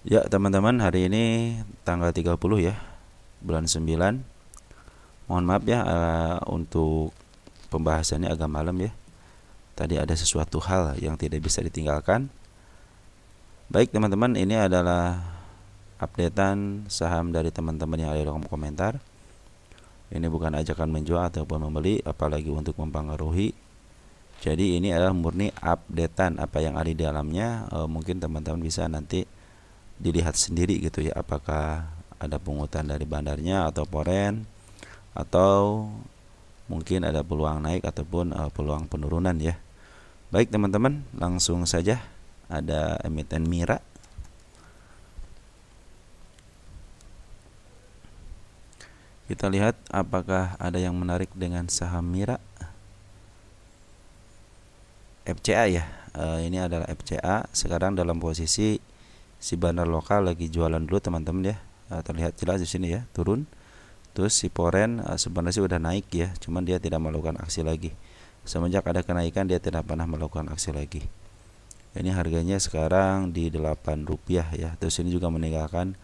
Ya teman-teman, hari ini tanggal 30 ya, bulan 9. Mohon maaf ya, untuk pembahasannya agak malam ya. Tadi ada sesuatu hal yang tidak bisa ditinggalkan. Baik teman-teman, ini adalah updatean saham dari teman-teman yang ada di kolom komentar. Ini bukan ajakan menjual ataupun membeli, apalagi untuk mempengaruhi. Jadi ini adalah murni updatean apa yang ada di dalamnya. Mungkin teman-teman bisa nanti dilihat sendiri gitu ya, apakah ada pungutan dari bandarnya atau poren, atau mungkin ada peluang naik ataupun peluang penurunan ya. Baik teman-teman, langsung saja. Ada emiten Mira. Kita lihat apakah ada yang menarik dengan saham Mira. FCA ya. Ini adalah FCA. Sekarang dalam posisi si bandar lokal lagi jualan dulu teman-teman ya. Terlihat jelas di sini ya, turun. Terus si Poren sebenarnya udah naik ya, cuman dia tidak melakukan aksi lagi. Semenjak ada kenaikan dia tidak pernah melakukan aksi lagi. Ini harganya sekarang di Rp8 ya. Terus ini juga meninggalkan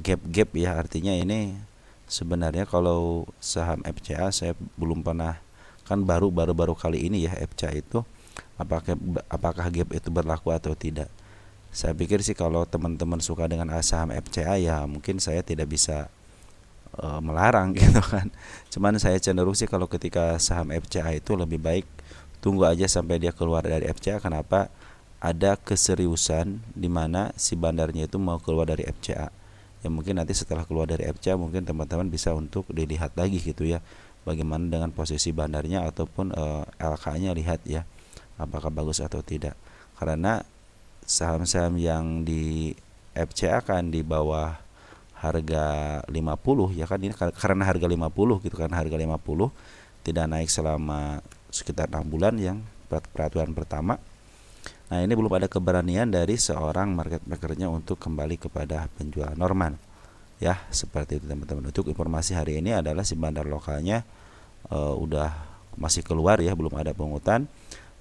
gap-gap ya, artinya ini sebenarnya kalau saham FCA saya belum pernah, kan baru kali ini ya FCA itu, apakah gap itu berlaku atau tidak. Saya pikir sih kalau teman-teman suka dengan saham FCA ya mungkin saya tidak bisa melarang gitu kan. Cuman saya cenderung sih kalau ketika saham FCA itu lebih baik tunggu aja sampai dia keluar dari FCA. Kenapa? Ada keseriusan di mana si bandarnya itu mau keluar dari FCA. Ya mungkin nanti setelah keluar dari FCA mungkin teman-teman bisa untuk dilihat lagi gitu ya. Bagaimana dengan posisi bandarnya ataupun LK-nya, lihat ya apakah bagus atau tidak. Karena saham-saham yang di FCA kan di bawah harga 50 ya kan, ini karena harga 50 gitu kan, harga 50 tidak naik selama sekitar 6 bulan yang peraturan pertama. Nah, ini belum ada keberanian dari seorang market makernya untuk kembali kepada penjualan normal. Ya, seperti itu teman-teman. Untuk informasi hari ini adalah si bandar lokalnya udah masih keluar ya, belum ada pungutan.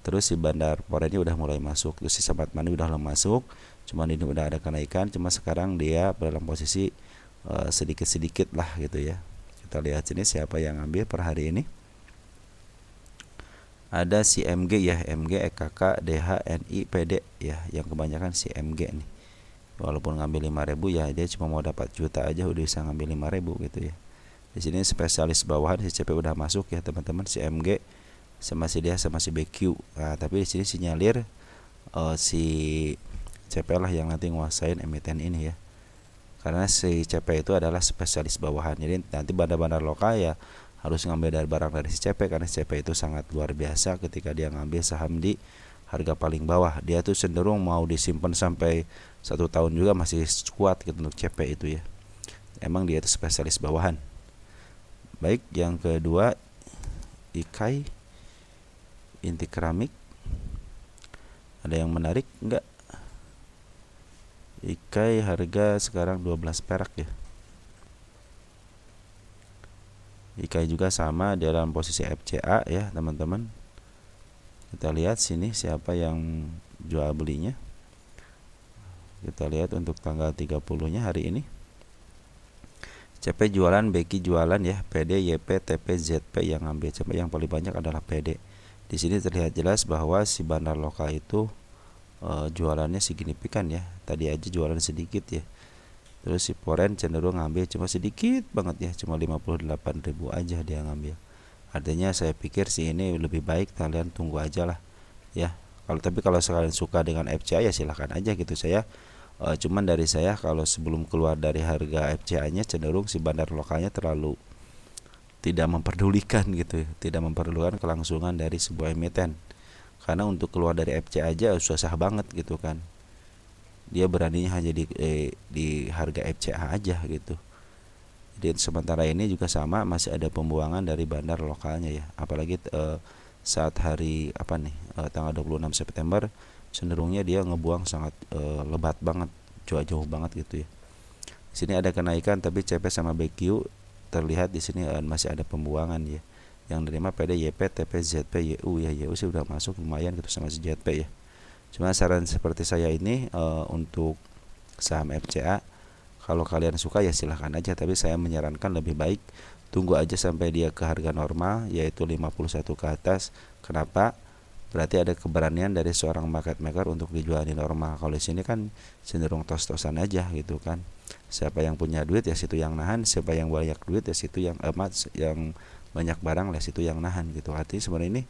Terus si bandar porennya udah mulai masuk. Terus si Sahabat Mani udah masuk. Cuman ini udah ada kenaikan. Cuma sekarang dia dalam posisi sedikit-sedikit lah gitu ya. Kita lihat sini siapa yang ambil per hari ini. Ada si MG ya, MG, EKK, DH, NI, PD ya, yang kebanyakan si MG nih. Walaupun ngambil 5.000 ya, dia cuma mau dapat juta aja udah bisa ngambil 5.000 gitu ya. Di sini spesialis bawahan si CP udah masuk ya teman-teman, si MG sama si dia sama si BQ. Nah, tapi di sini sinyalir si CP lah yang nanti nguasain emiten ini ya. Karena si CP itu adalah spesialis bawahan. Jadi nanti bandar-bandar lokal ya harus ngambil dari barang dari si CP, karena si CP itu sangat luar biasa ketika dia ngambil saham di harga paling bawah. Dia tuh cenderung mau disimpan sampai 1 tahun juga masih kuat gitu untuk CP itu ya. Emang dia itu spesialis bawahan. Baik, yang kedua IKAI, Inti Keramik. Ada yang menarik enggak? IKAI harga sekarang 12 perak ya. IKAI juga sama dalam posisi FCA ya teman-teman. Kita lihat sini siapa yang jual belinya. Kita lihat untuk tanggal 30-nya hari ini. CP jualan, Beki jualan ya, PD, YP, TP, ZP yang ambil. CP yang paling banyak adalah PD. Di sini terlihat jelas bahwa si bandar lokal itu jualannya signifikan ya. Tadi aja jualan sedikit ya. Terus si Poren cenderung ngambil cuma sedikit banget ya, cuma 58.000 aja dia ngambil. Artinya saya pikir sih ini lebih baik kalian tunggu aja lah ya. Tapi kalau kalian suka dengan FCA ya silahkan aja gitu. Saya cuman dari saya kalau sebelum keluar dari harga FCA-nya cenderung si bandar lokalnya terlalu tidak memperdulikan gitu ya, tidak memperdulikan kelangsungan dari sebuah emiten. Karena untuk keluar dari FCA aja susah banget gitu kan. Dia beraninya hanya di harga FCA aja gitu. Jadi sementara ini juga sama, masih ada pembuangan dari bandar lokalnya ya. Apalagi saat hari apa nih, tanggal 26 September cenderungnya dia ngebuang sangat lebat banget, jauh-jauh banget gitu ya. Di sini ada kenaikan tapi CP sama BQ terlihat di sini masih ada pembuangan ya. Yang nerima PD, YP, TP, ZP, YU ya. YU sih udah masuk lumayan gitu sama si ZP ya. Cuma saran seperti saya ini untuk saham FCA. Kalau kalian suka ya silahkan aja, tapi saya menyarankan lebih baik tunggu aja sampai dia ke harga normal, yaitu 51 ke atas. Kenapa? Berarti ada keberanian dari seorang market maker untuk dijual di normal. Kalau di sini kan cenderung tos-tosan aja gitu kan. Siapa yang punya duit ya situ yang nahan, siapa yang banyak duit ya situ yang banyak barang lah situ yang nahan gitu. Artinya sebenarnya ini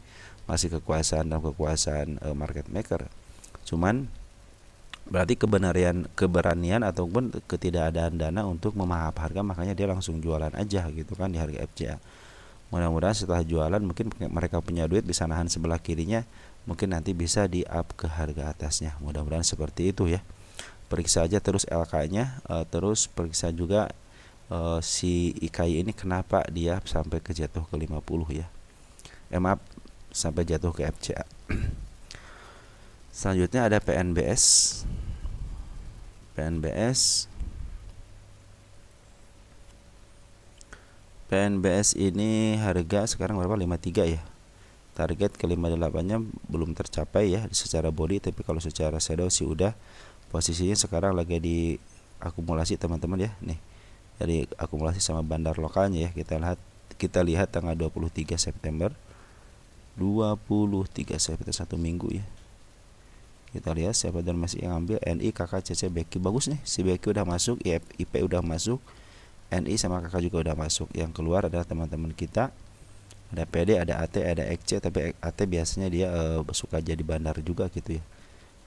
masih kekuasaan dan kekuasaan market maker. Cuman berarti keberanian ataupun ketidakadaan dana untuk memahap harga, makanya dia langsung jualan aja gitu kan di harga FCA. Mudah-mudahan setelah jualan mungkin mereka punya duit bisa nahan sebelah kirinya, mungkin nanti bisa di up ke harga atasnya. Mudah-mudahan seperti itu ya. Periksa aja terus LK-nya, terus periksa juga si IKI ini kenapa dia sampai ke jatuh ke 50 ya. Maaf, sampai jatuh ke FCA. Selanjutnya ada PNBS. PNBS ini harga sekarang berapa? 53 ya. Target ke 58-nya belum tercapai ya secara body, tapi kalau secara shadow sih udah. Posisinya sekarang lagi di akumulasi teman-teman ya. Nih, dari akumulasi sama bandar lokalnya ya. Kita lihat tanggal 23 September 1 minggu ya. Kita lihat siapa dan masih yang ambil. NI, KK, CC, Beki. Bagus nih, si Beki udah masuk, IP udah masuk, NI sama KK juga udah masuk. Yang keluar adalah teman-teman kita. Ada PD, ada AT, ada XC, tapi AT biasanya dia suka jadi bandar juga gitu ya.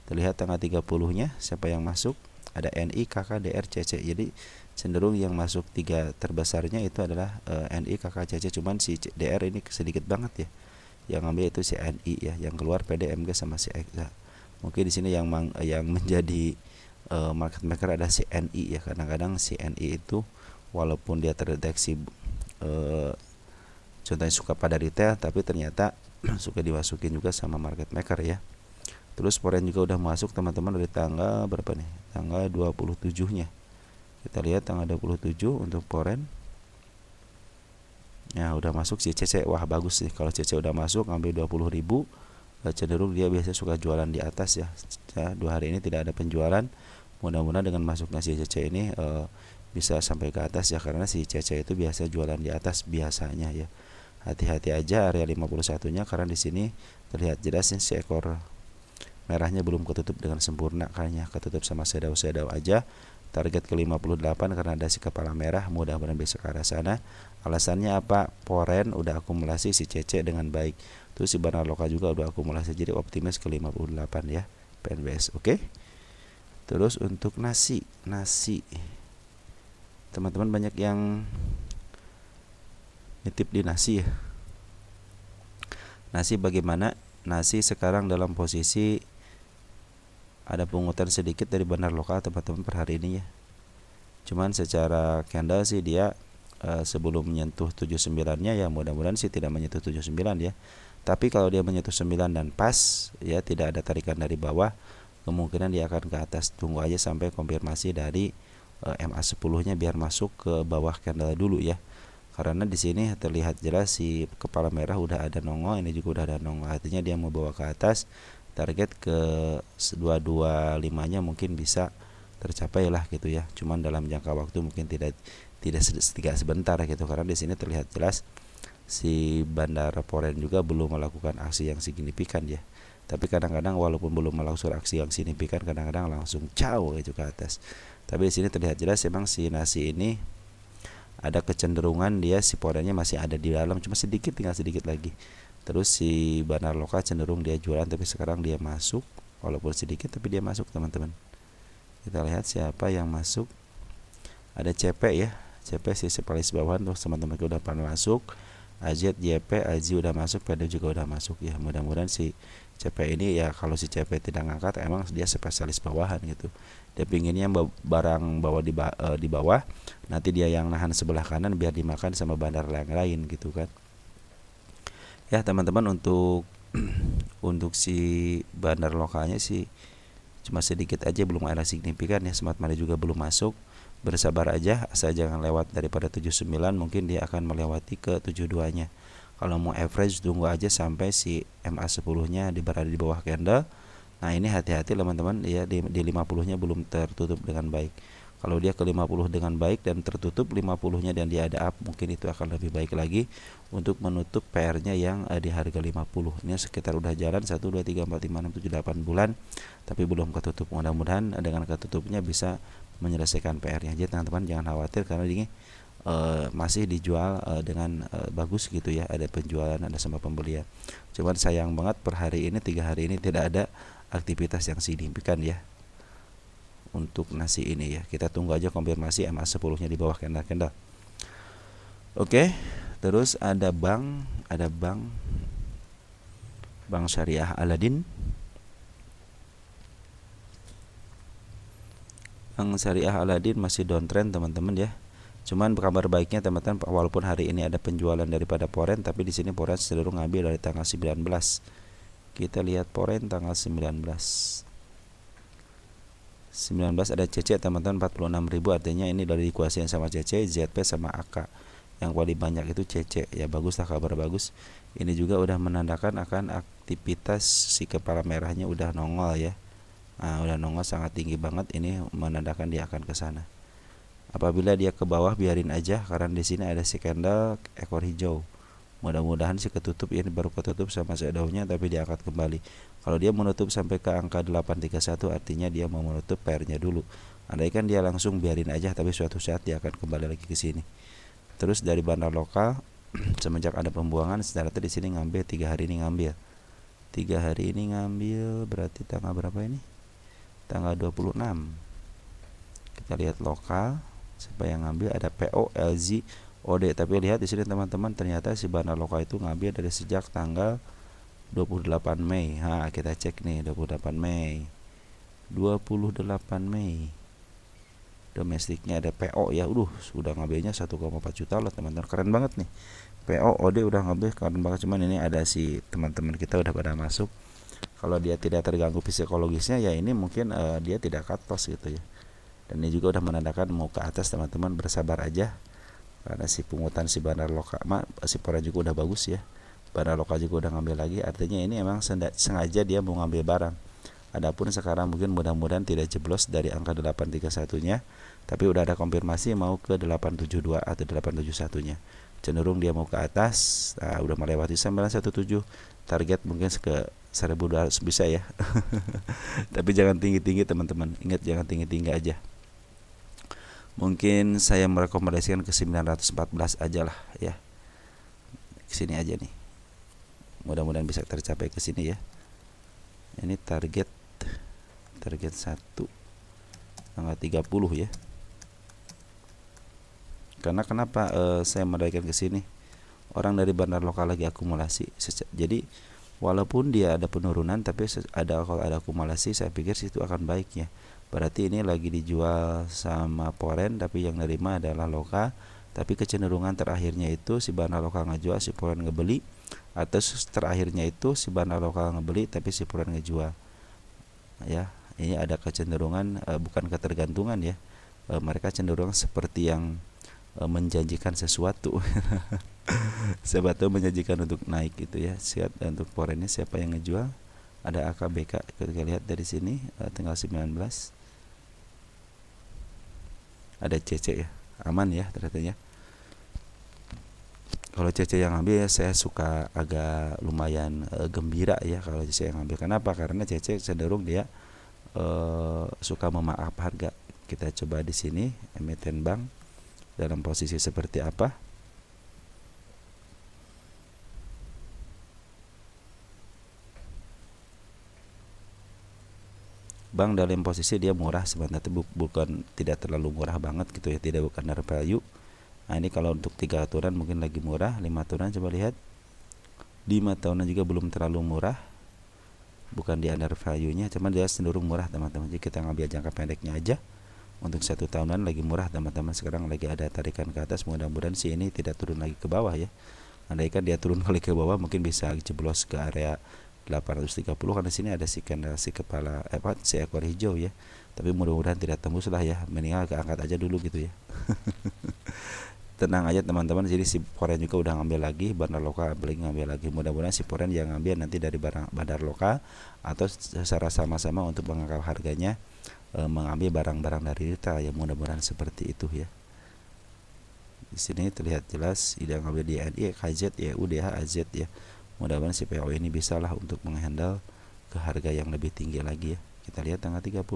Terlihat tanggal 30-nya siapa yang masuk. Ada NI, KK, DR, CC. Jadi cenderung yang masuk 3 terbesarnya itu adalah NI, KK, CC. Cuman si DR ini sedikit banget ya. Yang ambil itu si NI ya. Yang keluar PD, MG sama si XA. Mungkin di sini yang menjadi market maker ada si NI ya. Kadang-kadang si NI itu walaupun dia terdeteksi contohnya suka pada retail, tapi ternyata suka dimasukin juga sama market maker ya. Terus foreign juga udah masuk teman-teman dari tanggal berapa nih? Tanggal 27-nya. Kita lihat tanggal 27 untuk foreign. Ya udah masuk si CC. Wah bagus sih kalau CC udah masuk ngambil 20.000. Cenderung dia biasa suka jualan di atas ya. 2 hari ini tidak ada penjualan. Mudah-mudahan dengan masuknya si CC ini bisa sampai ke atas ya, karena si CC itu biasa jualan di atas biasanya ya. Hati-hati aja area 51-nya, karena di sini terlihat jelas si ekor merahnya belum ketutup dengan sempurna, kayaknya ketutup sama shadow aja. Target ke 58 karena ada si kepala merah, mudah-mudahan bisa ke arah sana. Alasannya apa? Foreign udah akumulasi si CC dengan baik. Terus si bandar lokal juga udah akumulasi, jadi optimis ke 58 ya PNBS. Oke. Terus untuk nasi teman-teman banyak yang nitip di nasi ya. Nasi bagaimana? Nasi sekarang dalam posisi ada pungutan sedikit dari bandar lokal teman-teman per hari ini ya. Cuman secara candle sih dia sebelum menyentuh 79-nya ya, mudah-mudahan sih tidak menyentuh 79 ya. Tapi kalau dia menyentuh 9 dan pas ya, tidak ada tarikan dari bawah, kemungkinan dia akan ke atas. Tunggu aja sampai konfirmasi dari MA10-nya biar masuk ke bawah candle dulu ya. Karena di sini terlihat jelas si kepala merah udah ada nongol, ini juga udah ada nongol. Artinya dia mau bawa ke atas. Target ke 225-nya mungkin bisa tercapai lah gitu ya. Cuman dalam jangka waktu mungkin tidak sebentar gitu, karena di sini terlihat jelas si bandar foreign juga belum melakukan aksi yang signifikan ya. Tapi kadang-kadang walaupun belum melakukan aksi yang signifikan, kadang-kadang langsung caw gitu ke atas. Tapi di sini terlihat jelas memang si nasi ini ada kecenderungan dia si foreignnya masih ada di dalam, cuma sedikit, tinggal sedikit lagi. Terus si bandar lokal cenderung dia jualan, tapi sekarang dia masuk walaupun sedikit, tapi dia masuk teman-teman. Kita lihat siapa yang masuk. Ada CP ya, CP si sepalis bawah tuh teman-teman udah pernah masuk. AZ, JP, AZ udah masuk, PD juga udah masuk ya. Mudah-mudahan si CP ini ya, kalau si CP tidak ngangkat emang dia spesialis bawahan gitu. Dia pinginnya barang bawa di bawah, nanti dia yang nahan sebelah kanan biar dimakan sama bandar yang lain gitu kan. Ya teman-teman, untuk untuk si bandar lokalnya sih cuma sedikit aja, belum ada signifikan ya. Smart money juga belum masuk. Bersabar aja, asal jangan lewat daripada 79, mungkin dia akan melewati ke 72-nya. Kalau mau average tunggu aja sampai si MA10-nya berada di bawah candle. Nah ini hati-hati teman-teman ya, di 50-nya belum tertutup dengan baik. Kalau dia ke 50 dengan baik dan tertutup 50-nya dan dia ada up, mungkin itu akan lebih baik lagi untuk menutup PR-nya yang di harga 50. Ini sekitar udah jalan 1 2 3 4 5 6 7 8 bulan tapi belum ketutup. Mudah-mudahan dengan ketutupnya bisa menyelesaikan PR-nya aja teman-teman, jangan khawatir karena ini masih dijual dengan bagus gitu ya, ada penjualan, ada sama pembelian. Cuman sayang banget per hari ini 3 hari ini tidak ada aktivitas yang signifikan ya untuk nasi ini ya. Kita tunggu aja konfirmasi MA10 nya di bawah candle. Oke, terus ada bank syariah Aladin. Bank syariah Aladin masih downtrend teman-teman ya. Cuman kabar baiknya teman-teman, walaupun hari ini ada penjualan daripada Poren, tapi di sini Poren cenderung ngambil dari tanggal 19. Kita lihat Poren tanggal 19 ada CC teman-teman 46.000, artinya ini dari dikuasain sama CC, ZP sama AK. Yang paling banyak itu CC ya, baguslah, kabar bagus. Ini juga udah menandakan akan aktivitas si kepala merahnya udah nongol ya. Nah, udah nongol sangat tinggi banget, ini menandakan dia akan ke sana. Apabila dia ke bawah biarin aja karena di sini ada si candle ekor hijau. Mudah-mudahan sih ketutup, ini baru ketutup sama shadownya tapi diangkat kembali. Kalau dia menutup sampai ke angka 831 artinya dia mau menutup pairnya dulu. Andaikan dia langsung biarin aja, tapi suatu saat dia akan kembali lagi ke sini. Terus dari bandar lokal semenjak ada pembuangan sebenarnya di sini ngambil 3 hari ini ngambil. 3 hari ini ngambil berarti tanggal berapa ini? Tanggal 26. Kita lihat lokal siapa yang ngambil, ada PO, LZ, OD. Tapi lihat di sini teman-teman, ternyata si bandar lokal itu ngambil dari sejak tanggal 28 Mei. Nah, kita cek nih 28 Mei. 28 Mei. Domestiknya ada PO ya. Sudah ngambilnya 1,4 juta loh teman-teman. Keren banget nih. PO, OD udah ngambil keren banget, cuman ini ada si teman-teman kita udah pada masuk. Kalau dia tidak terganggu psikologisnya ya ini mungkin dia tidak cut loss gitu ya. Dan ini juga udah menandakan mau ke atas teman-teman, bersabar aja. Karena si pungutan si bandar lokal, si Poren juga udah bagus ya. Bandar lokal juga udah ngambil lagi, artinya ini emang sengaja dia mau ngambil barang. Adapun sekarang mungkin mudah-mudahan tidak jeblos dari angka 831-nya, tapi udah ada konfirmasi mau ke 872 atau 871-nya. Cenderung dia mau ke atas. Nah, udah melewati 917. Target mungkin ke 1200 bisa ya. Tapi jangan tinggi-tinggi teman-teman. Ingat jangan tinggi-tinggi aja. Mungkin saya merekomendasikan ke 914 aja lah ya. Kesini aja nih. Mudah-mudahan bisa tercapai ke sini ya. Ini target 1 tanggal 30 ya. Karena kenapa saya menaikkan ke sini? Orang dari bandar lokal lagi akumulasi. Jadi walaupun dia ada penurunan tapi kalau ada akumulasi saya pikir situ akan baik ya. Berarti ini lagi dijual sama Poren tapi yang nerima adalah lokal, tapi kecenderungan terakhirnya itu si bandar lokal ngejual, si Poren ngebeli, atau terakhirnya itu si bandar lokal ngebeli tapi si Poren ngejual. Ya, ini ada kecenderungan bukan ketergantungan ya. Mereka cenderung seperti yang menjanjikan sesuatu. Siapa tahu menjanjikan untuk naik gitu ya. Siap untuk Porennya siapa yang ngejual? Ada AKBK, kita lihat dari sini tanggal 19. Ada CC ya, aman ya ternyata ya. Kalau CC yang ambil saya suka agak lumayan gembira ya kalau CC yang ambil. Kenapa? Karena CC cenderung dia suka memaaf harga. Kita coba di sini emiten bank dalam posisi seperti apa. Bank dalam posisi dia murah sebenarnya, bukan tidak terlalu murah banget gitu ya, tidak bukan under value. Nah ini kalau untuk 3 tahunan mungkin lagi murah, 5 tahunan coba lihat, 5 tahunan juga belum terlalu murah, bukan di under value nya, cuman dia cenderung murah teman-teman. Jadi kita ngambil jangka pendeknya aja. Untuk 1 tahunan lagi murah teman-teman, sekarang lagi ada tarikan ke atas, mudah-mudahan sih ini tidak turun lagi ke bawah ya. Andaikan dia turun kali ke bawah mungkin bisa jeblos ke area 830 karena sini ada si candle si kepala si ekor hijau ya. Tapi mudah-mudahan tidak tembus lah ya, mendingan agak angkat aja dulu gitu ya. tenang aja teman-teman. Jadi si Foreign juga udah ngambil lagi, bandar lokal ngambil lagi. Mudah-mudahan si Foreign yang ngambil nanti dari bandar lokal atau secara sama-sama untuk mengangkat harganya, mengambil barang-barang dari retail ya. Mudah-mudahan seperti itu ya. Di sini terlihat jelas yang ngambil di NI, KZ, YU, DH, AZ ya. Mudah-mudahan si PO ini bisalah untuk menghandle ke harga yang lebih tinggi lagi ya. Kita lihat tanggal 30.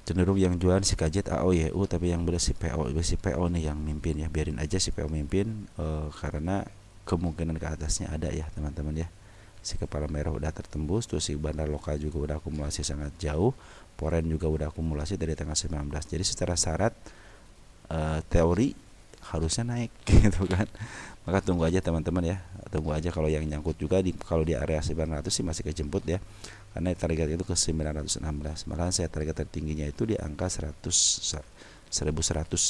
Cenderung yang jualan si KZ, AO, YU, tapi yang beli si PO nih yang mimpin ya. Biarin aja si PO mimpin, karena kemungkinan ke atasnya ada ya teman-teman ya. Si kepala merah udah tertembus, terus si bandar lokal juga udah akumulasi sangat jauh, Foreign juga udah akumulasi dari tanggal 19. Jadi secara syarat teori harusnya naik gitu kan. Maka tunggu aja teman-teman ya, tunggu aja. Kalau yang nyangkut juga kalau di area 900 sih masih kejemput ya, karena target itu ke 916. Malahan saya target tertingginya itu di angka 1100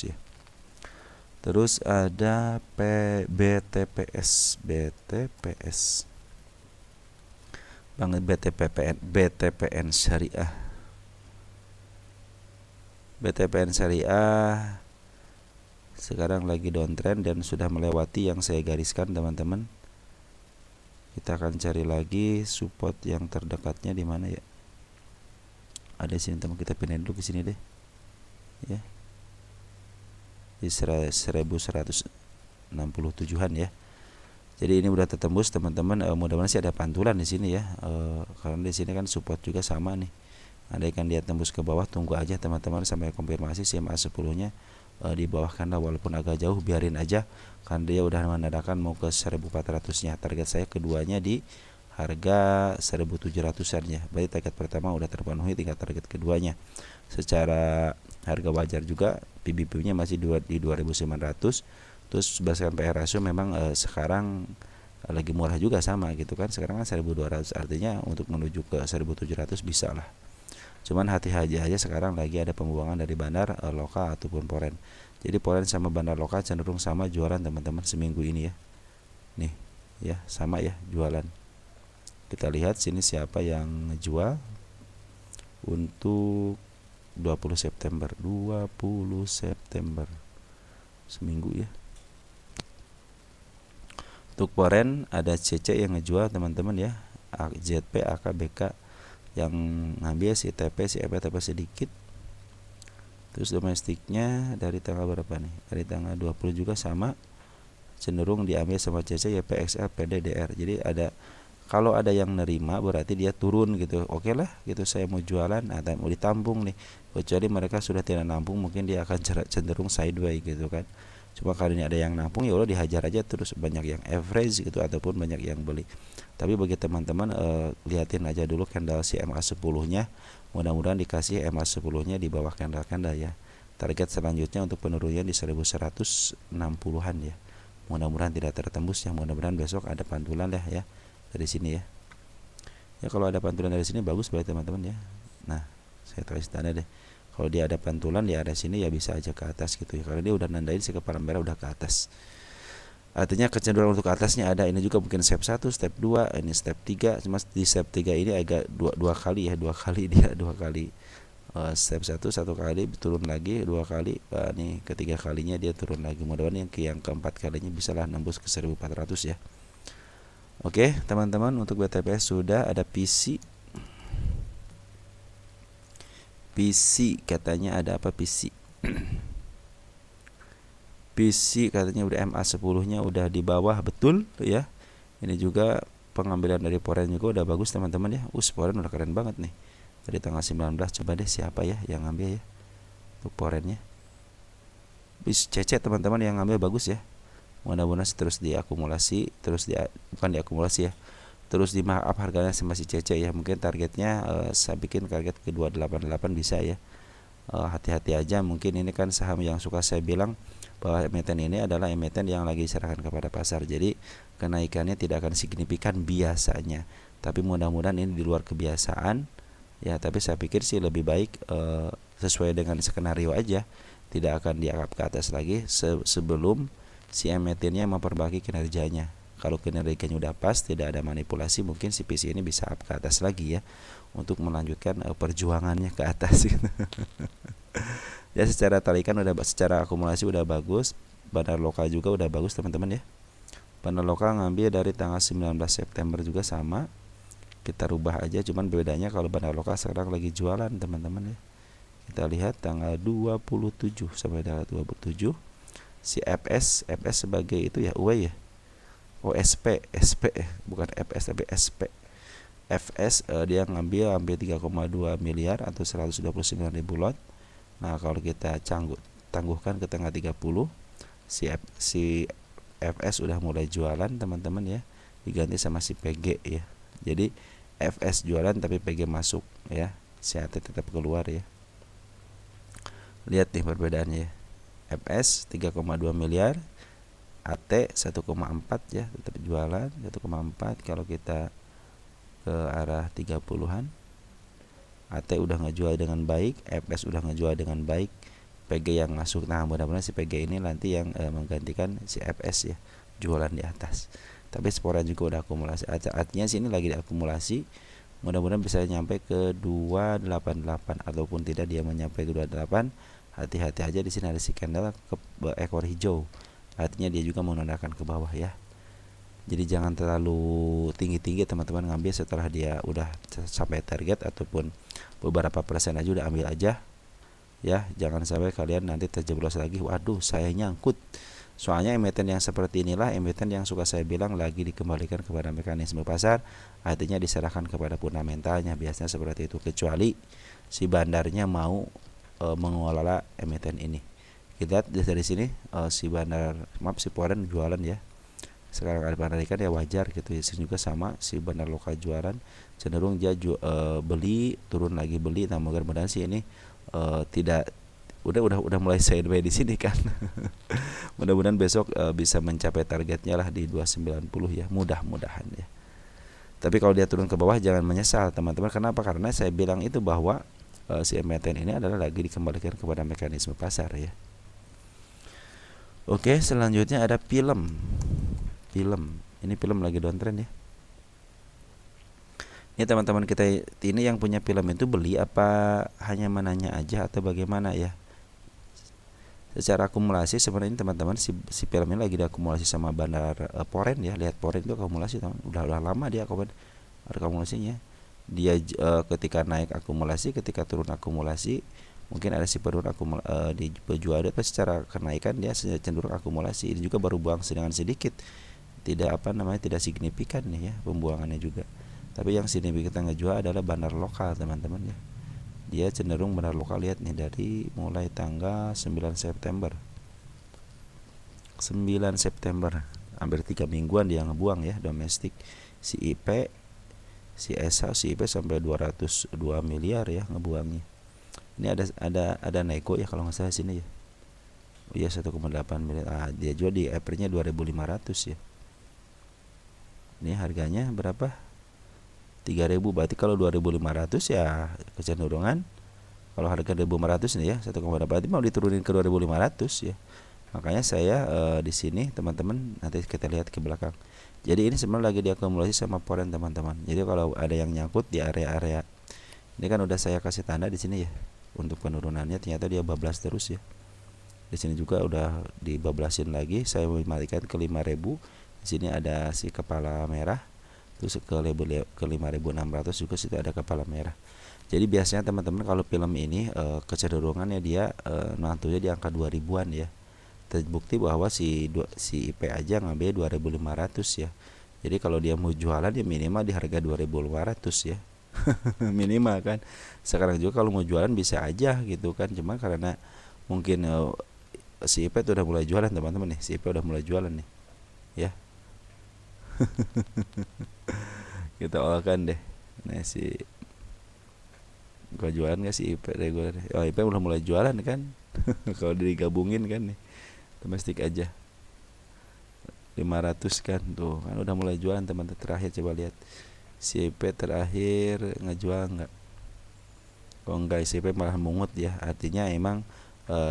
ya. Terus ada BTPS banget, BTPN Syariah. BTPN Syariah sekarang lagi downtrend dan sudah melewati yang saya gariskan teman-teman. Kita akan cari lagi support yang terdekatnya di mana ya. Ada sini teman, kita pindahin dulu ke sini deh. Ya. Di 1167-an ya. Jadi ini udah tertembus teman-teman. Mudah-mudahan sih ada pantulan di sini ya. Karena di sini kan support juga sama nih. Andaikan dia tembus ke bawah, tunggu aja teman-teman sampai konfirmasi CMA 10-nya di bawah kandang, walaupun agak jauh biarin aja, kan dia udah menandakan mau ke 1400-nya. Target saya keduanya di harga 1700-an ya. Berarti target pertama udah terpenuhi, tinggal target keduanya. Secara harga wajar juga PBB-nya masih di 2900. Terus berdasarkan PR ratio memang sekarang lagi murah juga sama gitu kan. Sekarang kan 1200, artinya untuk menuju ke 1700 bisa lah. Cuman hati-hati aja, sekarang lagi ada pembuangan dari bandar lokal ataupun Foreign. Jadi Foreign sama bandar lokal cenderung sama jualan teman-teman seminggu ini ya. Nih ya, sama ya jualan. Kita lihat sini siapa yang jual untuk 20 September seminggu ya. Untuk Foreign ada CC yang ngejual teman-teman ya, ZP, AK, BK. Yang ngambil si TP, si EPTP sedikit. Terus domestiknya dari tanggal berapa nih? Dari tanggal 20 juga sama, cenderung diambil sama CC, YP, XL, PD, DR. Jadi ada, kalau ada yang nerima berarti dia turun gitu. Oke lah gitu, saya mau jualan, mau ditampung nih. Kecuali mereka sudah tidak nampung, mungkin dia akan cenderung sideways gitu kan. Cuma kali ini ada yang nampung, ya udah dihajar aja terus, banyak yang average gitu ataupun banyak yang beli. Tapi bagi teman-teman lihatin aja dulu candle si MA 10-nya. Mudah-mudahan dikasih MA 10-nya di bawah candle-candle ya. Target selanjutnya untuk penurunannya di 1160-an ya. Mudah-mudahan tidak tertembus ya. Mudah-mudahan besok ada pantulan ya dari sini ya. Ya kalau ada pantulan dari sini bagus bagi teman-teman ya. Nah, saya tulis tanda deh. Kalau dia ada pantulan di area sini ya bisa aja ke atas gitu ya. Karena dia udah nandain si kepala merah udah ke atas. Artinya kecenderungan untuk atasnya ada. Ini juga mungkin step 1, step 2, ini step 3. Cuma di step 3 ini agak dua kali ya, dua kali step 1 satu kali turun lagi, 2 kali, nih ketiga kalinya dia turun lagi. Mudah-mudahan yang keempat kalinya bisalah nembus ke 1400 ya. Oke teman-teman, untuk BTPS sudah ada PC katanya ada apa PC PC katanya udah MA 10-nya udah di bawah, betul ya. Ini juga pengambilan dari Foreign juga udah bagus teman-teman ya. Foreign udah keren banget nih. Dari tanggal 19, coba deh siapa ya yang ngambil ya untuk Foreignnya. CC teman-teman yang ngambil bagus ya. Mudah-mudahan terus diakumulasi, bukan diakumulasi ya. Terus di markup harganya masih CC ya. Mungkin targetnya saya bikin target ke 288 bisa ya. Hati-hati aja, mungkin ini kan saham yang suka saya bilang bahwa emiten ini adalah emiten yang lagi diserahkan kepada pasar. Jadi kenaikannya tidak akan signifikan biasanya. Tapi mudah-mudahan ini di luar kebiasaan ya. Tapi saya pikir sih lebih baik sesuai dengan skenario aja, tidak akan diangkat ke atas lagi sebelum si emitennya memperbaiki kinerjanya. Kalau kinerjanya udah pas, tidak ada manipulasi, mungkin si PC ini bisa up ke atas lagi ya, untuk melanjutkan perjuangannya ke atas gitu. Ya secara tarikan udah, secara akumulasi udah bagus. Bandar lokal juga udah bagus teman-teman ya. Bandar lokal ngambil dari tanggal 19 September juga sama. Kita rubah aja, cuman bedanya kalau bandar lokal sekarang lagi jualan teman-teman ya. Kita lihat tanggal 27 sampai tanggal 27. Si FS sebagai itu ya away ya. Oh SP bukan FS tapi SP. FS dia hampir 3,2 miliar atau 129.000 lot. Nah, kalau kita tangguhkan ke tanggal 30, si FS udah mulai jualan teman-teman ya. Diganti sama si PG ya. Jadi FS jualan tapi PG masuk ya. Si AT tetap keluar ya. Lihat nih perbedaannya ya. FS 3,2 miliar, AT 1,4 ya, tetap jualan 1,4. Kalau kita ke arah 30-an, AT udah ngejual dengan baik, FS udah ngejual dengan baik, PG yang masuk. Nah, mudah-mudahan si PG ini nanti yang menggantikan si FS ya, jualan di atas. Tapi Sporen juga udah akumulasi. Artinya sini lagi diakumulasi. Mudah-mudahan bisa nyampe ke 288 ataupun tidak dia menyampai ke 28. Hati-hati aja, di sini ada si candle ke ekor hijau. Artinya dia juga menandakan ke bawah ya. Jadi jangan terlalu tinggi-tinggi teman-teman ngambil setelah dia udah sampai target ataupun beberapa persen aja udah ambil aja. Ya, jangan sampai kalian nanti terjeblos lagi. Waduh, saya nyangkut. Soalnya emiten yang seperti inilah emiten yang suka saya bilang lagi dikembalikan kepada mekanisme pasar, artinya diserahkan kepada fundamentalnya, biasanya seperti itu, kecuali si bandarnya mau mengelola emiten ini. Kita lihat dari sini si Poren jualan ya. Sekarang ada bandar ikan ya wajar gitu ya. Sini juga sama, si bandar lokal jualan, cenderung dia beli, turun lagi beli. Nah, mudah-mudahan sih ini tidak udah mulai sideways di sini kan. Mudah-mudahan besok bisa mencapai targetnya lah di 290 ya, mudah-mudahan ya. Tapi kalau dia turun ke bawah jangan menyesal teman-teman. Kenapa? Karena saya bilang itu bahwa si emiten ini adalah lagi dikembalikan kepada mekanisme pasar ya. Oke, selanjutnya ada film. Ini film lagi downtrend ya. Ini teman-teman kita ini yang punya film itu beli apa hanya menanya aja atau bagaimana ya? Secara akumulasi sebenarnya teman-teman si film ini lagi diakumulasi sama bandar Poren ya. Lihat Poren itu akumulasi teman. Udah lama dia akumulasinya. Dia ketika naik akumulasi, ketika turun akumulasi, mungkin ada si penurunan di penjual, tapi secara kenaikan dia cenderung akumulasi. Ini juga baru buang dengan sedikit. Tidak tidak signifikan nih ya pembuangannya juga. Tapi yang signifikan ngejual adalah bandar lokal teman-teman ya. Dia cenderung bandar lokal, lihat nih dari mulai tanggal 9 September. Hampir 3 mingguan dia ngebuang ya domestik. Si IP sampai 202 miliar ya ngebuangnya. Ini ada nego ya kalau nggak salah sini ya. Oh iya 1,8 miliar. Dia jual di April-nya 2.500 ya. Ini harganya berapa? 3.000. Berarti kalau 2.500 ya kecenderungan kalau harga 1.500 nih ya 1,8 berarti mau diturunin ke 2.500 ya. Makanya saya di sini teman-teman nanti kita lihat ke belakang. Jadi ini sebenarnya lagi diakumulasi sama Poren teman-teman. Jadi kalau ada yang nyangkut di area-area ini kan udah saya kasih tanda di sini ya. Untuk penurunannya ternyata dia bablas terus ya. Di sini juga udah dibablasin lagi. Saya mematikan ke 5.000. Di sini ada si kepala merah. Terus ke 5.600 juga situ ada kepala merah. Jadi biasanya teman-teman kalau film ini kecenderungannya dia nantunya di angka 2000-an ya. Terbukti bahwa si IP aja ngambil 2.500 ya. Jadi kalau dia mau jualan ya minimal di harga 2.500 ya. Minimal kan. Sekarang juga kalau mau jualan bisa aja gitu kan. Cuma karena mungkin si IP itu udah mulai jualan teman-teman nih. Si IP udah mulai jualan nih. Ya. Kita olahkan deh. Nah si gua jualan gak sih IP reguler? Oh IP udah mulai jualan kan. Kalau digabungin kan nih domestik aja 500 kan tuh kan udah mulai jualan teman-teman. Terakhir coba lihat si IP terakhir ngejual nggak? Oh enggak, si IP malah mungut ya. Artinya emang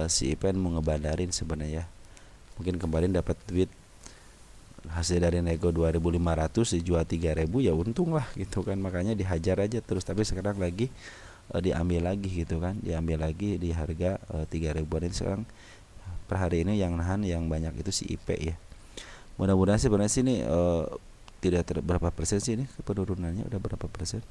si IP mau ngebandarin sebenarnya. Mungkin kemarin dapat duit hasil dari nego 2.500 dijual 3.000 ya untung lah gitu kan. Makanya dihajar aja terus. Tapi sekarang lagi diambil lagi gitu kan, diambil lagi di harga 3 ribuan. Ini sekarang per hari ini yang nahan yang banyak itu si IP ya. Mudah-mudahan sih sebenarnya sih ini tidak berapa persen sih ini penurunannya, udah berapa persen?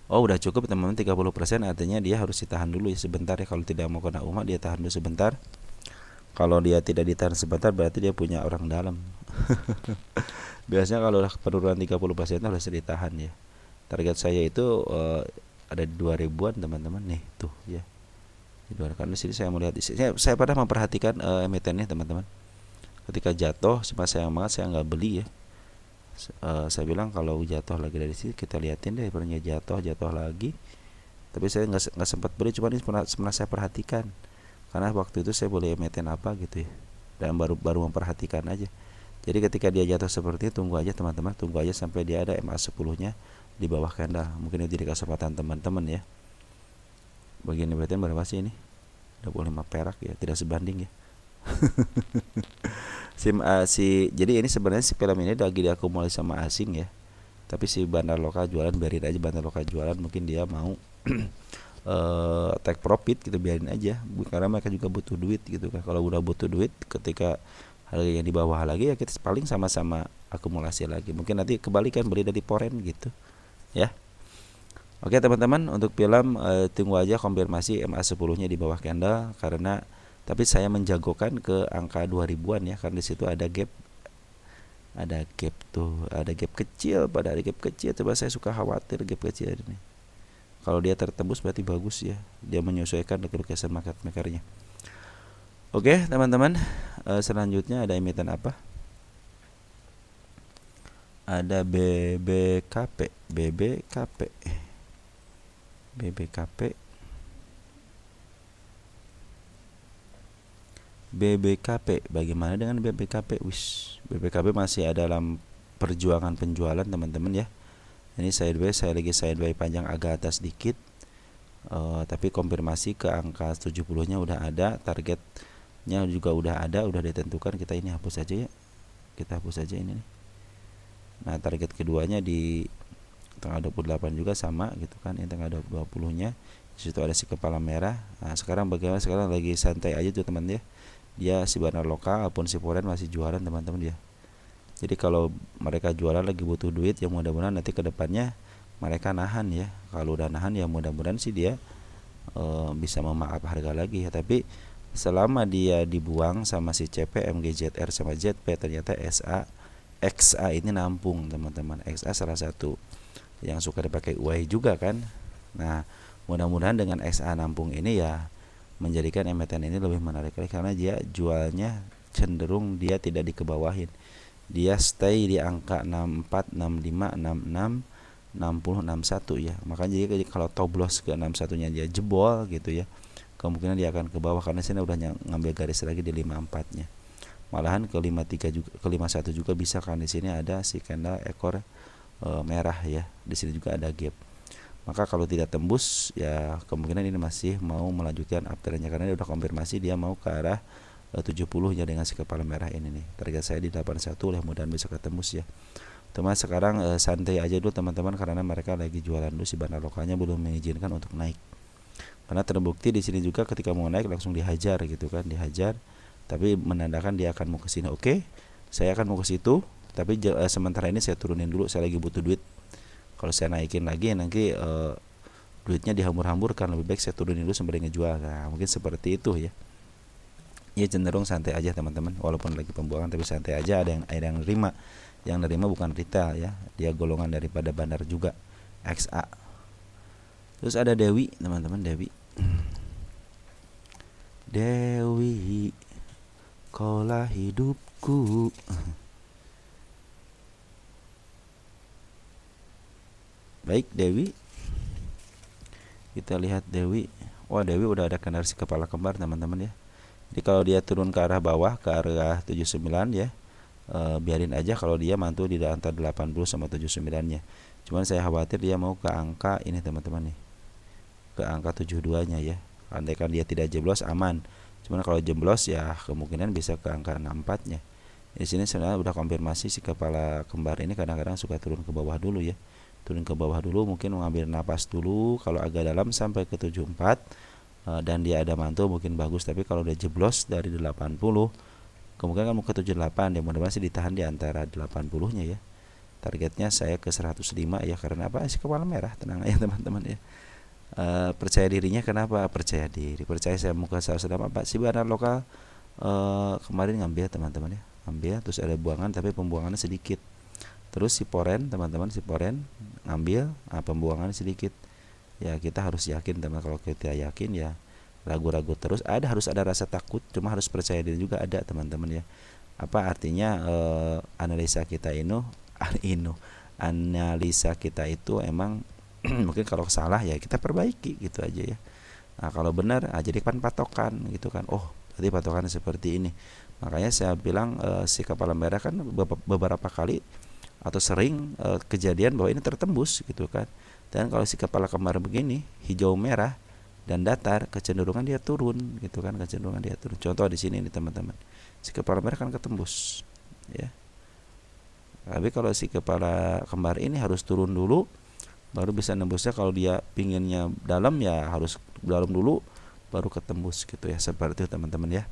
Oh udah cukup teman-teman, 30%, artinya dia harus ditahan dulu ya sebentar ya. Kalau tidak mau kena UMA dia tahan dulu sebentar. Kalau dia tidak ditahan sebentar berarti dia punya orang dalam. Biasanya kalau udah penurunan 30% harus ditahan ya. Target saya itu ada di 2 ribuan teman-teman nih tuh ya. Di 2, karena sini saya melihat saya pernah memperhatikan emitennya teman-teman. Ketika jatuh cuma sayang banget saya nggak beli ya. Saya bilang kalau jatuh lagi dari sini kita liatin deh, pernah jatuh lagi. Tapi saya nggak sempat beli, cuma ini pernah saya perhatikan karena waktu itu saya boleh emiten apa gitu ya, dan baru memperhatikan aja. Jadi ketika dia jatuh seperti itu, tunggu aja teman-teman, tunggu anya sampai dia ada MA10 nya di bawah candle. Mungkin itu jadi kesempatan teman-teman ya. Bagian emiten berapa sih ini? 25 perak ya, tidak sebanding ya. Jadi ini sebenarnya si film ini lagi diakumulasi sama asing ya. Tapi si bandar lokal jualan, biarin aja bandar lokal jualan, mungkin dia mau take profit gitu, biarin aja karena mereka juga butuh duit gitu kan. Kalau udah butuh duit ketika harga yang di bawah lagi ya kita paling sama-sama akumulasi lagi, mungkin nanti kebalikan beli dari poren gitu ya. Oke teman-teman, untuk film tunggu aja konfirmasi MA10 nya di bawah candle, karena tapi saya menjagokan ke angka 2 ribuan ya, karena di situ ada gap tuh, ada gap kecil, pada ada gap kecil. Coba saya suka khawatir gap kecil ini. Kalau dia tertembus berarti bagus ya, dia menyesuaikan dengan kesan market makernya. Oke teman-teman, selanjutnya ada emiten apa? Ada BBKP. Bagaimana dengan BBKP? BBKP masih ada dalam perjuangan penjualan teman-teman ya. Ini sideways, saya lagi sideways panjang agak atas dikit, tapi konfirmasi ke angka 70 nya udah ada, targetnya juga udah ada, udah ditentukan. Kita ini hapus aja ya, kita hapus aja ini nih. Nah target keduanya di tanggal 28 juga sama gitu kan, ini tanggal 20 nya disitu ada si kepala merah. Nah sekarang bagaimana? Sekarang lagi santai aja tuh teman ya, dia si bandar lokal maupun si foreign masih jualan teman-teman dia. Jadi kalau mereka jualan lagi butuh duit ya, mudah-mudahan nanti kedepannya mereka nahan ya. Kalau udah nahan ya mudah-mudahan sih dia bisa memaaf harga lagi ya. Tapi selama dia dibuang sama si CP, MGZR sama ZP, ternyata XA ini nampung teman-teman. XA salah satu yang suka dipakai UI juga kan. Nah mudah-mudahan dengan XA nampung ini ya menjadikan emiten ini lebih menarik lagi, karena dia jualnya cenderung dia tidak dikebawahin, dia stay di angka 64, 65, 66, 60, 61 ya. Makanya jadi kalau top loss ke 61 nya dia jebol gitu ya, kemungkinan dia akan ke bawah, karena sini udah ngambil garis lagi di 54 nya. Malahan ke 53 juga, ke 51 juga bisa, kan di sini ada si candle ekor merah ya. Di sini juga ada gap. Maka kalau tidak tembus ya kemungkinan ini masih mau melanjutkan uptrendnya, karena dia udah konfirmasi dia mau ke arah 70 ya dengan si kepala merah ini nih. Target saya di 81 lah, mudah-mudahan bisa ketembus ya. Teman sekarang santai aja dulu teman-teman, karena mereka lagi jualan dulu, si bandar lokalnya belum mengizinkan untuk naik. Karena terbukti di sini juga ketika mau naik langsung dihajar gitu kan, dihajar. Tapi menandakan dia akan mau ke sini. Oke, saya akan mau ke situ, tapi sementara ini saya turunin dulu, saya lagi butuh duit. Kalau saya naikin lagi nanti duitnya dihambur-hamburkan, lebih baik saya turunin dulu sembari ngejual. Nah mungkin seperti itu ya. Ya cenderung santai aja teman-teman, walaupun lagi pembuangan tapi santai aja. Ada yang nerima, yang nerima bukan retail ya, dia golongan daripada bandar juga, XA. Terus ada Dewi teman-teman, Dewi kaulah hidupku. Baik Dewi, kita lihat Dewi. Wah Dewi udah ada kendarsi kepala kembar teman-teman ya. Jadi kalau dia turun ke arah bawah, ke arah 79 ya, biarin aja kalau dia mantul di antara 80 sama 79 nya. Cuman saya khawatir dia mau ke angka ini teman-teman nih, ke angka 72 nya ya. Andaikan dia tidak jeblos aman, cuman kalau jeblos ya kemungkinan bisa ke angka 64 nya. Di sini sebenarnya udah konfirmasi si kepala kembar ini kadang-kadang suka turun ke bawah dulu ya. turun ke bawah dulu, mungkin mengambil napas dulu. Kalau agak dalam sampai ke 74 dan dia ada mantul mungkin bagus, tapi kalau udah jeblos dari 80 kemungkinan kan mau ke 78 ya, mudah-mudahan sih ditahan di antara 80 nya ya. Targetnya saya ke 105 ya, karena apa, si kepala merah, tenang aja teman-teman ya. Percaya dirinya, kenapa percaya diri, percaya saya mau ke 108. Pak, si banar lokal kemarin ngambil teman-teman ya, ngambil terus ada buangan tapi pembuangannya sedikit. Terus si poren teman-teman, si poren ngambil, pembuangannya sedikit. Ya kita harus yakin teman, kalau kita yakin ya ragu-ragu terus, harus ada rasa takut, cuma harus percaya diri juga ada teman-teman ya. Apa artinya analisa kita analisa kita itu emang mungkin kalau salah ya kita perbaiki gitu aja ya. Nah kalau benar jadikan patokan gitu kan, oh berarti patokannya seperti ini. Makanya saya bilang si kepala merah kan beberapa kali atau sering kejadian bahwa ini tertembus gitu kan. Dan kalau si kepala kembar begini hijau merah dan datar, kecenderungan dia turun gitu kan, kecenderungan dia turun. Contoh di sini nih teman-teman, si kepala merah kan ketembus ya. Tapi kalau si kepala kembar ini harus turun dulu baru bisa nembusnya. Kalau dia pinginnya dalam ya harus dalam dulu baru ketembus gitu ya, seperti itu teman-teman ya.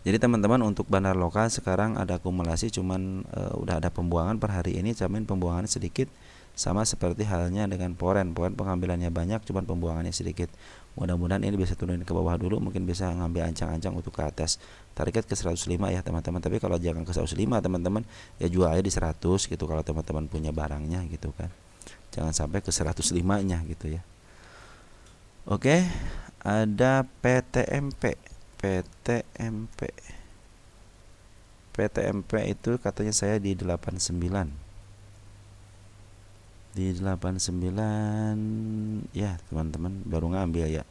Jadi teman-teman untuk bandar lokal sekarang ada akumulasi, cuman udah ada pembuangan per hari ini, camin pembuangannya sedikit, sama seperti halnya dengan poren pengambilannya banyak, cuman pembuangannya sedikit. Mudah-mudahan ini bisa turunin ke bawah dulu, mungkin bisa ngambil ancang-ancang untuk ke atas. Target ke 105 ya teman-teman, tapi kalau jangan ke 105 teman-teman, ya jual aja di 100 gitu kalau teman-teman punya barangnya gitu kan. Jangan sampai ke 105-nya gitu ya. Oke, ada PTMP. PTMP itu katanya saya di 89. Di 89 ya teman-teman, baru ngambil ya.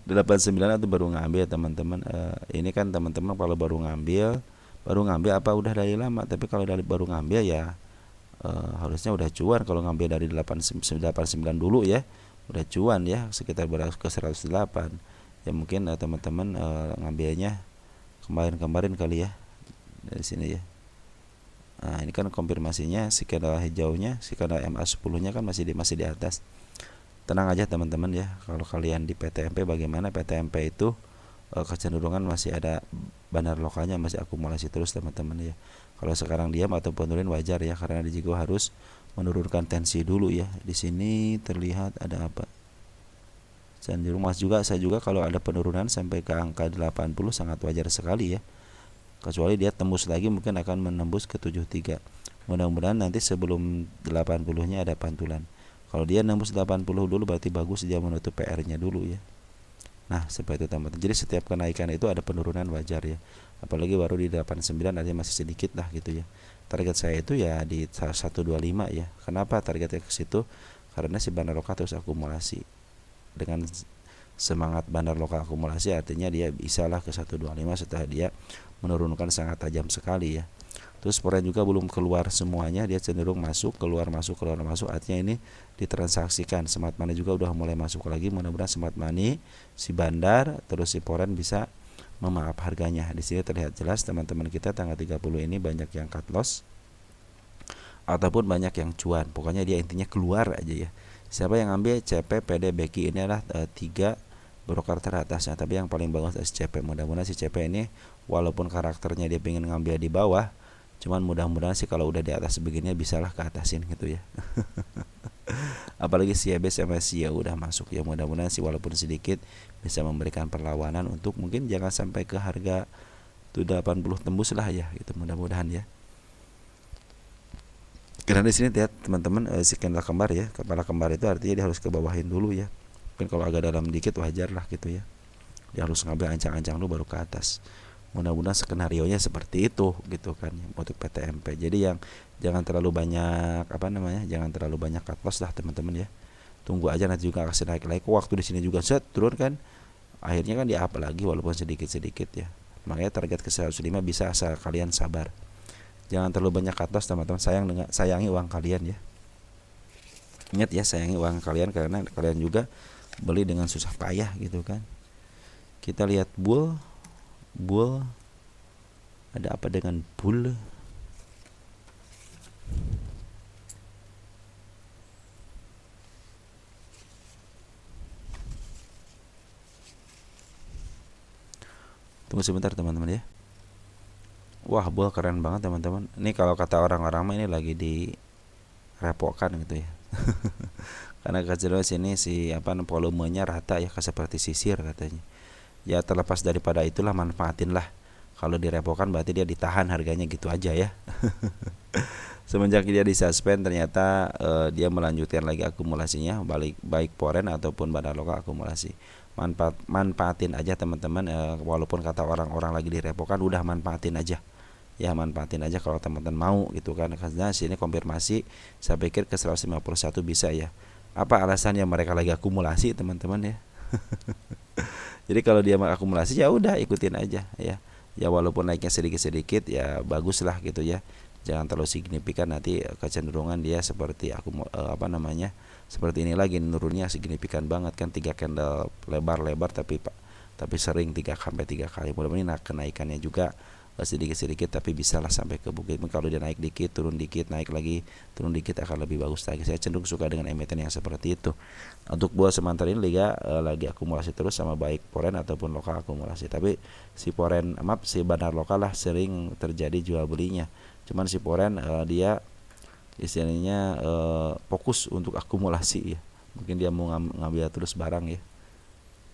89 itu baru ngambil teman-teman. Ini kan teman-teman kalau baru ngambil apa udah dari lama, tapi kalau dari baru ngambil ya harusnya udah cuan. Kalau ngambil dari 89 dulu ya udah cuan ya, sekitar ke 108 ya. Mungkin teman-teman ngambilnya kemarin kali ya dari sini ya. Nah ini kan konfirmasinya si candle hijaunya, si candle MA10 nya kan masih di atas. Tenang aja teman-teman ya, kalau kalian di PTMP bagaimana, PTMP itu kecenderungan masih ada bandar lokalnya, masih akumulasi terus teman-teman ya. Kalau sekarang diam atau penurunan wajar ya, karena di juga harus menurunkan tensi dulu ya. Di sini terlihat ada apa, cenderung mas juga, saya juga kalau ada penurunan sampai ke angka 80 sangat wajar sekali ya. Kecuali dia tembus lagi mungkin akan menembus ke 73. Mudah-mudahan nanti sebelum 80-nya ada pantulan. Kalau dia nembus 80 dulu berarti bagus, dia menutup PR-nya dulu ya. Nah, seperti itu teman-teman. Jadi setiap kenaikan itu ada penurunan wajar ya. Apalagi baru di 89 artinya masih sedikit lah gitu ya. Target saya itu ya di 125 ya. Kenapa targetnya ke situ? Karena si bandar lokal terus akumulasi. Dengan semangat bandar lokal akumulasi artinya dia bisalah ke 125 setelah dia menurunkan sangat tajam sekali ya. Terus poren juga belum keluar semuanya, dia cenderung masuk keluar masuk, artinya ini ditransaksikan. Smart money juga udah mulai masuk lagi, mudah-mudahan smart money, si bandar, terus si poren bisa memaaf harganya. Di sini terlihat jelas teman-teman kita tanggal 30 ini banyak yang cut loss ataupun banyak yang cuan. Pokoknya dia intinya keluar aja ya. Siapa yang ambil CP, PD, BQ ini adalah 3 broker teratasnya, tapi yang paling bagus SCP. Mudah-mudahan si CP ini walaupun karakternya dia pengen ngambil di bawah, cuman mudah-mudahan sih kalau udah di atas begini bisalah ke atasin gitu ya. Apalagi si EB sama si ya udah masuk ya, mudah-mudahan sih walaupun sedikit bisa memberikan perlawanan untuk mungkin jangan sampai ke harga 80 tembus lah ya gitu, mudah-mudahan ya. Karena di sini lihat teman-teman si candle kembar ya, kepala kembar itu artinya dia harus ke bawahin dulu ya. Mungkin kalau agak dalam dikit wajar lah gitu ya. Dia harus ngambil ancang-ancang dulu baru ke atas. Mudah-mudahan skenario nya seperti itu gitu kan untuk PTMP. Jadi yang jangan terlalu banyak jangan terlalu banyak cut loss lah teman-teman ya. Tunggu aja nanti juga kasih naik lagi. Waktu di sini juga set turun kan. Akhirnya kan di up lagi walaupun sedikit-sedikit ya. Makanya target ke 105 bisa asal kalian sabar. Jangan terlalu banyak cut loss teman-teman. Sayangi uang kalian ya. Ingat ya, sayangi uang kalian karena kalian juga beli dengan susah payah gitu kan. Kita lihat bull ada apa dengan bull? Tunggu sebentar teman-teman ya. Wah, bol keren banget teman-teman. Ini kalau kata orang-orang mah ini lagi direpotkan gitu ya. Karena kecenderungan sini si volumenya rata ya, seperti sisir katanya. Ya terlepas daripada itulah, manfaatin lah. Kalau direpotkan berarti dia ditahan harganya gitu aja ya. Semenjak dia disuspend ternyata dia melanjutkan lagi akumulasinya, baik foreign ataupun bandar lokal akumulasi. Manfaatin aja teman-teman, walaupun kata orang-orang lagi direpotkan, udah manfaatin aja. Ya manfaatin aja kalau teman-teman mau gitu kan. Karena sini konfirmasi saya pikir ke 151 bisa ya. Apa alasannya mereka lagi akumulasi teman-teman ya. Jadi kalau dia akumulasi ya udah ikutin aja ya. Ya walaupun naiknya sedikit-sedikit ya bagus lah gitu ya. Jangan terlalu signifikan, nanti kecenderungan dia seperti seperti ini lagi, nurunnya signifikan banget kan, 3 candle lebar-lebar tapi sering 3 sampai 3 kali. Mudah-mudahan kenaikannya juga sedikit-sedikit tapi bisalah sampai ke bukit. Kalau dia naik dikit, turun dikit, naik lagi, turun dikit akan lebih bagus lagi. Saya cenderung suka dengan emiten yang seperti itu. Untuk buat sementara ini liga lagi akumulasi terus, sama baik foreign ataupun lokal akumulasi. Tapi si bandar lokal lah sering terjadi jual belinya. Cuman si foreign dia istilahnya fokus untuk akumulasi ya. Mungkin dia mau ngambil terus barang ya.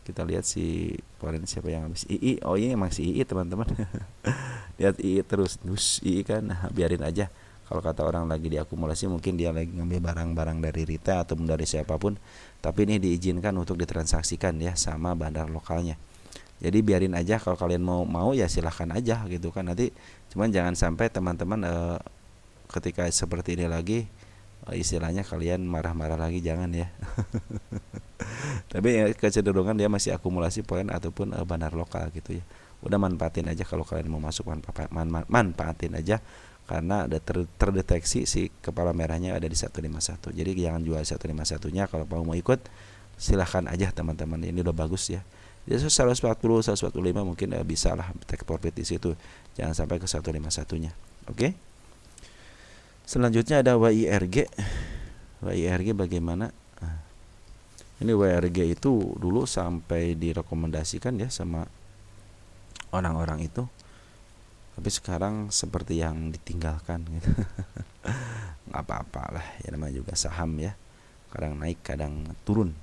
Kita lihat si foreign siapa yang habis. II, oh ini emang si II teman-teman. Lihat II terus II kan, biarin aja. Kalau kata orang lagi diakumulasi, mungkin dia lagi ngambil barang-barang dari retail ataupun dari siapapun, tapi ini diizinkan untuk ditransaksikan ya sama bandar lokalnya. Jadi biarin aja, kalau kalian mau ya silahkan aja gitu kan. Nanti cuman jangan sampai teman-teman ketika seperti ini lagi istilahnya kalian marah-marah lagi, jangan ya. Tapi ya, kecenderungan dia masih akumulasi poin ataupun bandar lokal gitu ya. Udah manfaatin aja kalau kalian mau masuk, manfaatin aja, karena ada terdeteksi si kepala merahnya ada di 151. Jadi jangan jual 151-nya. Kalau mau ikut silahkan aja teman-teman. Ini udah bagus ya. Jadi 140, 145 mungkin bisa lah take profit di situ. Jangan sampai ke 151-nya. Oke. Selanjutnya ada WIRG. WIRG bagaimana? Ini WIRG itu dulu sampai direkomendasikan ya sama orang-orang itu, tapi sekarang seperti yang ditinggalkan gitu. Nggak apa-apa lah ya, namanya juga saham ya, kadang naik kadang turun.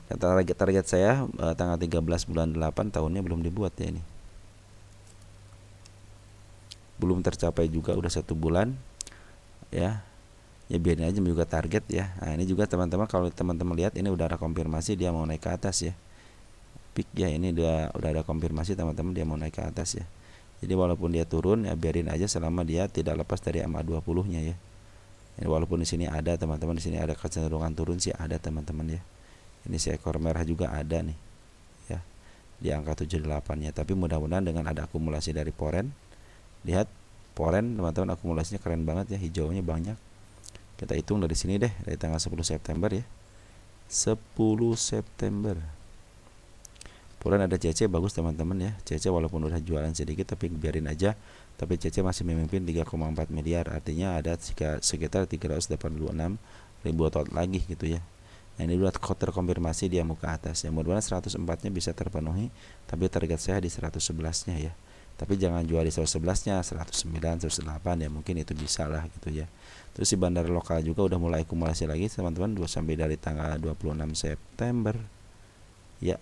Dan target saya tanggal 13 bulan 8 tahunnya belum dibuat ya, ini belum tercapai juga, udah 1 bulan ya biarin aja juga target ya. Nah ini juga teman-teman, kalau teman-teman lihat ini udah ada konfirmasi dia mau naik ke atas ya, peak ya, ini udah ada konfirmasi teman-teman dia mau naik ke atas ya. Jadi walaupun dia turun ya biarin aja selama dia tidak lepas dari MA20-nya ya. Jadi, walaupun di sini ada teman-teman, di sini ada kecenderungan turun sih ada teman-teman ya. Ini seekor merah juga ada nih ya di angka 78-nya, tapi mudah-mudahan dengan ada akumulasi dari foreign. Lihat foreign teman-teman, akumulasinya keren banget ya, hijaunya banyak. Kita hitung dari sini deh, dari tanggal 10 September ya. 10 September. Foreign ada CC bagus teman-teman ya. CC walaupun udah jualan sedikit tapi biarin aja. Tapi CC masih memimpin 3,4 miliar. Artinya ada sekitar 386 ribu tot lagi gitu ya. Nah ini udah terkonfirmasi dia mau ke atas ya. Mudah-mudahan 104-nya bisa terpenuhi. Tapi target saya di 111-nya ya. Tapi jangan jual di 111-nya, 109, 108 ya, mungkin itu bisa lah gitu ya. Terus si bandar lokal juga udah mulai akumulasi lagi teman-teman, sampai dari tanggal 26 September. Ya,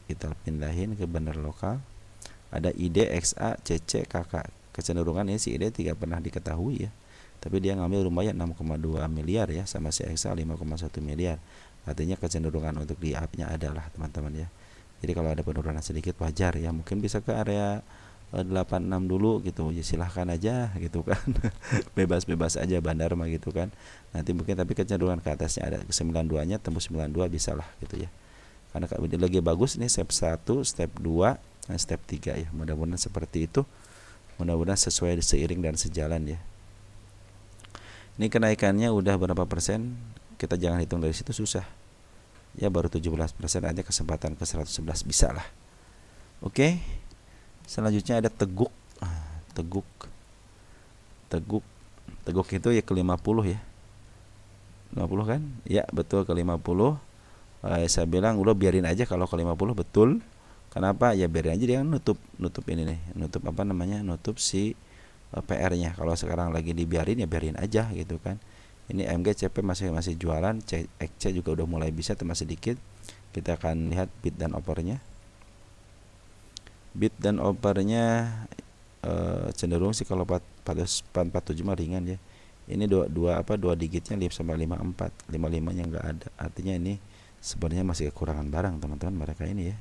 kita pindahin ke bandar lokal. Ada ID, XA, CC, KK. Kecenderungan ini si ID tidak pernah diketahui ya. Tapi dia ngambil lumayan 6,2 miliar ya, sama si XA 5,1 miliar. Artinya kecenderungan untuk di up-nya adalah teman-teman ya. Jadi kalau ada penurunan sedikit wajar ya, mungkin bisa ke area 86 dulu gitu ya, silahkan aja gitu kan. Bebas-bebas aja bandar mah gitu kan. Nanti mungkin tapi kecenderungan ke atasnya ada ke 92-nya, tembus 92 bisa lah gitu ya. Karena lagi bagus nih step 1, step 2, dan step 3 ya. Mudah-mudahan seperti itu. Mudah-mudahan sesuai seiring dan sejalan ya. Ini kenaikannya udah berapa persen? Kita jangan hitung dari situ, susah. Ya baru 17%, aja kesempatan ke 111 bisa lah. Oke. Selanjutnya ada Teguk. Teguk itu ya ke 50 ya. 50 kan? Ya, betul ke 50. Saya bilang udah biarin aja kalau ke 50 betul. Kenapa? Ya biarin aja dia nutup ini nih, nutup apa namanya, nutup si PR-nya. Kalau sekarang lagi dibiarin ya biarin aja gitu kan. Ini MGCP masih jualan, XC juga udah mulai bisa, masih dikit. Kita akan lihat bid dan opernya. Bid dan opernya cenderung sih kalau 447 mah ringan ya. Ini dua digitnya 5,54, 55 nya nggak ada. Artinya ini sebenarnya masih kekurangan barang teman-teman mereka ini ya.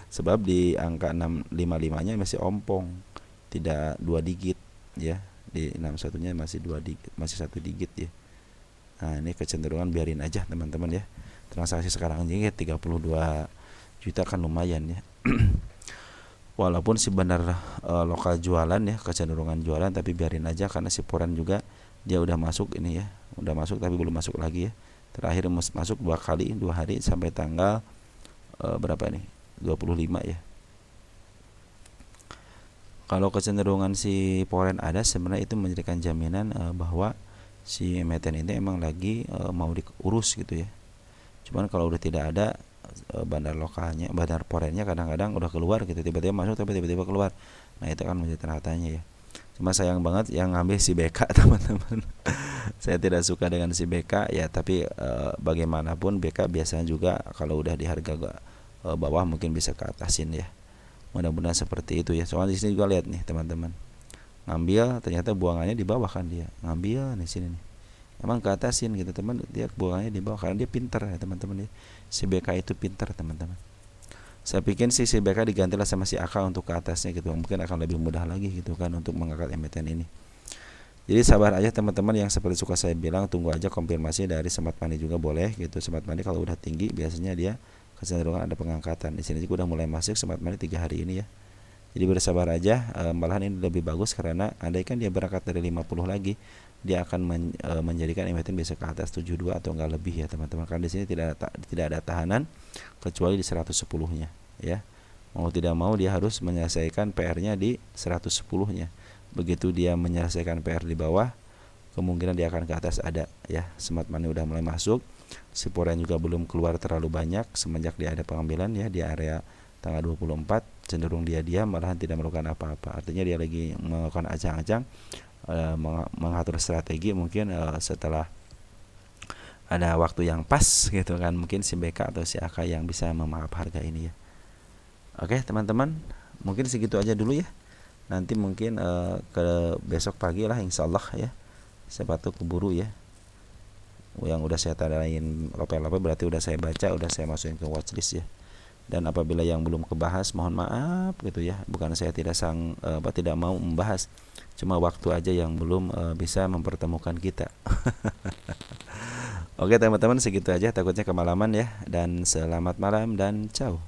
Sebab di angka 655 nya masih ompong, tidak 2 digit ya. Di 61 nya masih 2 digit, masih 1 digit ya. Nah ini kecenderungan biarin aja teman-teman ya. Transaksi sekarang aja 32 juta kan lumayan ya. Walaupun si benar lokal jualan ya, kecenderungan jualan, tapi biarin aja karena si Poren juga dia udah masuk ini ya, udah masuk tapi belum masuk lagi ya. Terakhir masuk 2 kali 2 hari sampai tanggal berapa nih, 25 ya. Kalau kecenderungan si Poren ada, sebenarnya itu menjadikan jaminan bahwa si emiten ini emang lagi mau diurus gitu ya. Cuman kalau udah tidak ada bandar lokalnya, bandar Porennya kadang-kadang udah keluar gitu, tiba-tiba masuk tapi tiba-tiba keluar. Nah itu kan menjadi tanda tanya ya. Cuma sayang banget yang ngambil si BK teman-teman. Saya tidak suka dengan si BK ya, tapi bagaimanapun BK biasanya juga kalau udah di harga bawah mungkin bisa ke atasin ya. Mudah-mudahan seperti itu ya. Soalnya di sini juga lihat nih teman-teman, ngambil ternyata buangannya di bawah kan, dia ngambil di sini nih. Emang ke atasin gitu teman, dia buangannya di bawah karena dia pintar ya teman-teman ya. Si BK itu pintar teman-teman. Saya pikir si BK digantilah sama si AK untuk ke atasnya gitu, mungkin akan lebih mudah lagi gitu kan untuk mengangkat emiten ini. Jadi sabar aja teman-teman, yang seperti suka saya bilang, tunggu aja konfirmasi dari Smart Money juga boleh gitu. Smart Money kalau udah tinggi biasanya dia kecenderungan ada pengangkatan. Di sini juga udah mulai masuk Smart Money 3 hari ini ya. Jadi bersabar aja, malahan ini lebih bagus karena andaikan dia berangkat dari 50 lagi, dia akan menjadikan emiten bisa ke atas 72 atau enggak lebih ya teman-teman. Karena di sini tidak ada tahanan kecuali di 110-nya ya. Mau tidak mau dia harus menyelesaikan PR-nya di 110-nya. Begitu dia menyelesaikan PR di bawah, kemungkinan dia akan ke atas ada ya. Smart Money udah mulai masuk. Si Poren juga belum keluar terlalu banyak semenjak dia ada pengambilan ya di area tanggal 24, cenderung dia diam, malahan tidak melakukan apa-apa. Artinya dia lagi melakukan acang-acang, mengatur strategi mungkin setelah ada waktu yang pas gitu kan, mungkin si BK atau si AK yang bisa memahap harga ini ya. Oke teman-teman, mungkin segitu aja dulu ya. Nanti mungkin ke besok pagi lah insyaallah ya. Siapa tuh keburu ya. Yang udah saya tandain lope-lope berarti udah saya baca, udah saya masukin ke watchlist ya. Dan apabila yang belum kebahas mohon maaf gitu ya, bukan saya tidak tidak mau membahas, cuma waktu aja yang belum bisa mempertemukan kita. Oke teman-teman, segitu aja, takutnya kemalaman ya, dan selamat malam dan ciao.